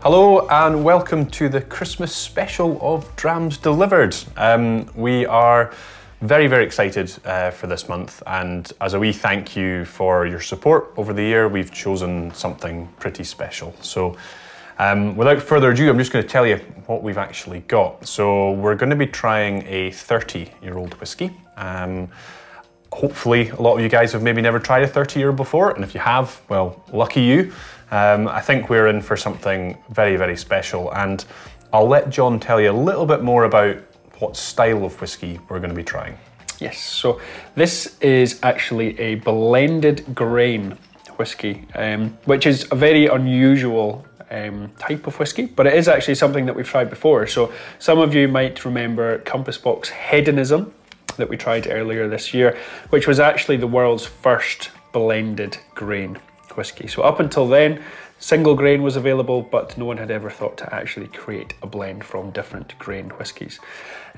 Hello and welcome to the Christmas special of Drams Delivered. We are very excited for this month, and as a wee thank you for your support over the year, we've chosen something pretty special. So without further ado, I'm just going to tell you what we've actually got. So we're going to be trying a 30-year-old whiskey. Hopefully a lot of you guys have maybe never tried a 30-year before, and if you have, well, lucky you. I think we're in for something very special, and I'll let John tell you a little bit more about what style of whiskey we're going to be trying. Yes, so this is actually a blended grain whiskey, which is a very unusual type of whiskey, but it is actually something that we've tried before. So some of you might remember Compass Box Hedonism that we tried earlier this year, which was actually the world's first blended grain whiskey. So up until then, single grain was available, but no one had ever thought to actually create a blend from different grain whiskies.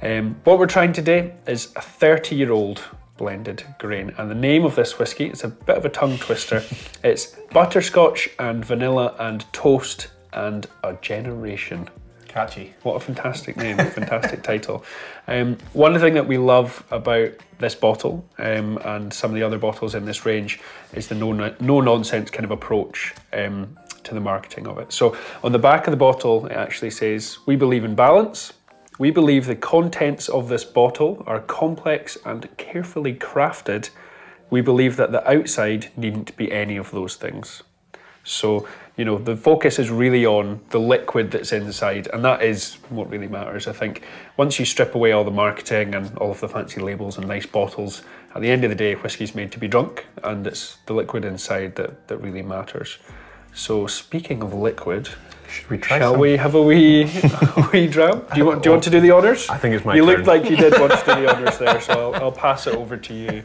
What we're trying today is a 30-year-old blended grain, and the name of this whiskey is a bit of a tongue twister. It's Butterscotch and Vanilla and Toast and a Generation. Catchy. What a fantastic name, fantastic title. One thing that we love about this bottle and some of the other bottles in this range is the no-nonsense kind of approach to the marketing of it. So on the back of the bottle, it actually says, "We believe in balance. We believe the contents of this bottle are complex and carefully crafted. We believe that the outside needn't be any of those things." So, you know, the focus is really on the liquid that's inside, and that is what really matters. I think once you strip away all the marketing and all of the fancy labels and nice bottles, at the end of the day, whiskey's made to be drunk, and it's the liquid inside that really matters. So speaking of liquid, should we try shall we have a wee dram? Do you want to do the honours? I think it's my turn. You turn. looked like you did want to do the honours there, so I'll pass it over to you.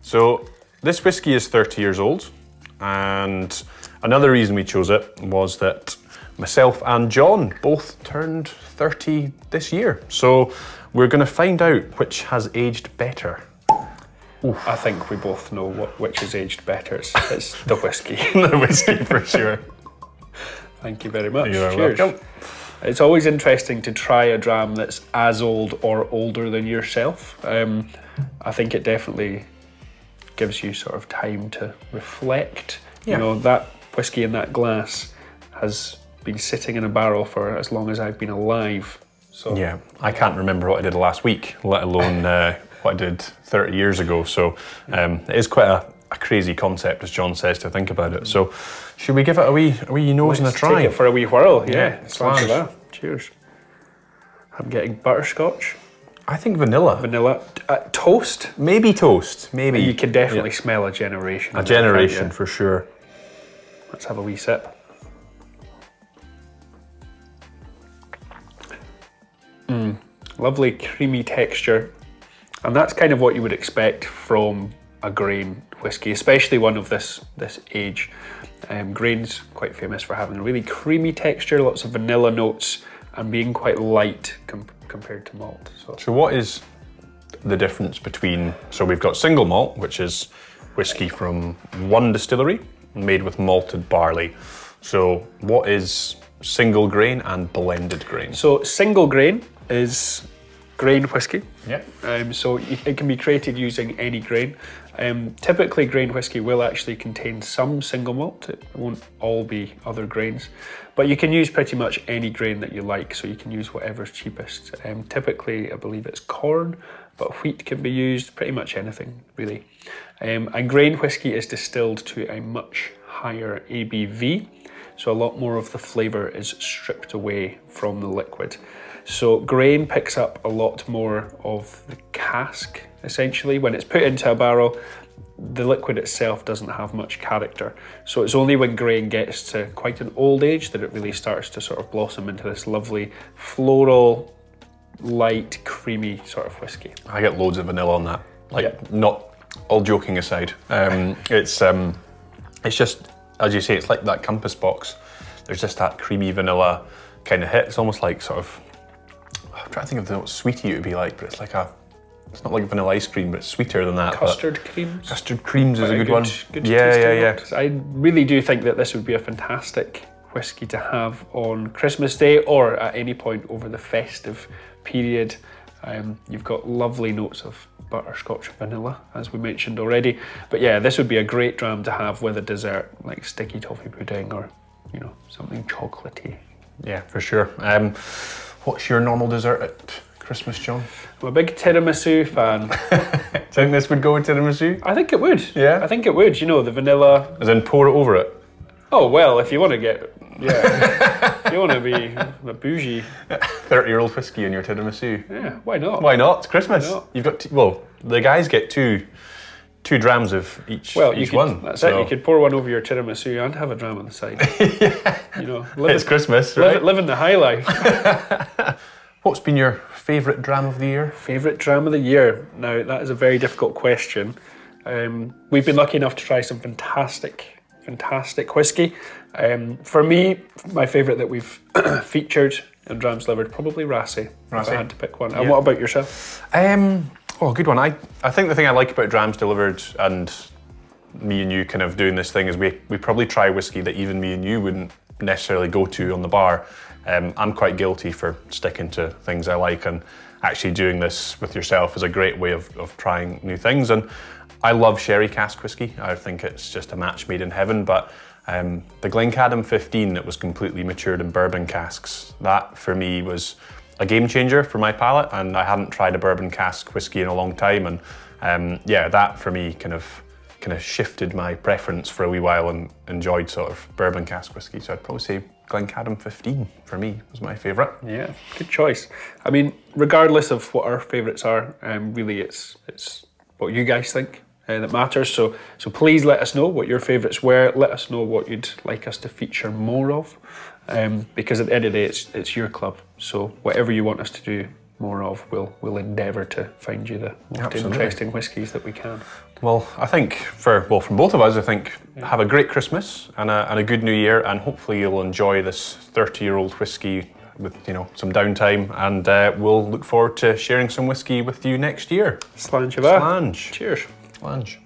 So this whiskey is 30 years old, and another reason we chose it was that myself and John both turned 30 this year. So we're going to find out which has aged better. Oof. I think we both know which has aged better. It's the whiskey. The whiskey for sure. Thank you very much. You're Cheers. welcome. It's always interesting to try a dram that's as old or older than yourself. I think it definitely gives you sort of time to reflect. Yeah. You know, that whiskey in that glass has been sitting in a barrel for as long as I've been alive. So yeah, I can't remember what I did last week, let alone what I did 30 years ago. So it is quite a crazy concept, as John says, to think about it. So should we give it a wee nose and a try? Take it for a wee whirl, yeah. Slash. Cheers. I'm getting butterscotch. I think vanilla. Vanilla. Toast? Maybe toast, maybe. You can definitely smell a generation. A generation, for sure. Let's have a wee sip. Lovely creamy texture. And that's kind of what you would expect from a grain whiskey, especially one of this age. Grain's quite famous for having a really creamy texture, lots of vanilla notes, and being quite light compared to malt. So what is the difference between, so we've got single malt, which is whiskey from one distillery made with malted barley. So what is single grain and blended grain? So single grain is grain whiskey. Yeah. So it can be created using any grain. Typically grain whiskey will actually contain some single malt. It won't all be other grains, but you can use pretty much any grain that you like. So you can use whatever's cheapest. Typically, I believe it's corn, but wheat can be used, pretty much anything really. And grain whiskey is distilled to a much higher ABV. So a lot more of the flavor is stripped away from the liquid. So grain picks up a lot more of the cask, essentially. When it's put into a barrel, the liquid itself doesn't have much character. So it's only when grain gets to quite an old age that it really starts to sort of blossom into this lovely floral, light, creamy sort of whiskey. I get loads of vanilla on that. Like, not all joking aside. It's just, as you say, it's like that Compass Box. There's just that creamy vanilla kind of hit. It's almost like sort of, I'm trying to think of what sweetie it would be like, but it's like it's not like vanilla ice cream, but it's sweeter than that. Custard creams? Custard creams is a good one. Good yeah. I really do think that this would be a fantastic whisky to have on Christmas Day or at any point over the festive period. You've got lovely notes of butterscotch vanilla, as we mentioned already. But yeah, this would be a great dram to have with a dessert like sticky toffee pudding or, you know, something chocolatey. Yeah, for sure. What's your normal dessert at Christmas, John? I'm a big tiramisu fan. Do you think this would go with tiramisu? I think it would. Yeah? I think it would. You know, the vanilla. As in pour it over it? Oh, well, if you want to get, yeah, if you want to be a bougie. 30-year-old whiskey in your tiramisu. Yeah, why not? Why not? It's Christmas. Why not? You've got, well, the guys get two drams of each, one. That's it, you could pour one over your tiramisu and have a dram on the side. Yeah. You know, It's Christmas, right? Living the high life. What's been your favourite dram of the year? Favourite dram of the year? Now, that is a very difficult question. We've been lucky enough to try some fantastic whisky. For me, my favourite that we've featured in Drams Delivered, probably Rassy, if I had to pick one. And what about yourself? Oh, good one. I think the thing I like about Drams Delivered and me and you kind of doing this thing is we probably try whiskey that even me and you wouldn't necessarily go to on the bar. I'm quite guilty for sticking to things I like, and actually doing this with yourself is a great way of trying new things. And I love sherry cask whiskey. I think it's just a match made in heaven, but the Glencadam 15 that was completely matured in bourbon casks, that for me was a game changer for my palate, and I hadn't tried a bourbon cask whiskey in a long time, and yeah, that for me kind of shifted my preference for a wee while and enjoyed sort of bourbon cask whiskey. So I'd probably say Glencadam 15 for me was my favourite. Yeah, good choice. I mean, regardless of what our favourites are, really it's what you guys think that matters. So please let us know what your favourites were. Let us know what you'd like us to feature more of, because at the end of the day, it's your club. So whatever you want us to do more of, we'll endeavour to find you the most interesting whiskies that we can. Well, I think from both of us, I think have a great Christmas and a good New Year, and hopefully you'll enjoy this 30-year-old whiskey with, you know, some downtime, and we'll look forward to sharing some whiskey with you next year. Slàinte mhath. Slàinte. Cheers. Slàinte.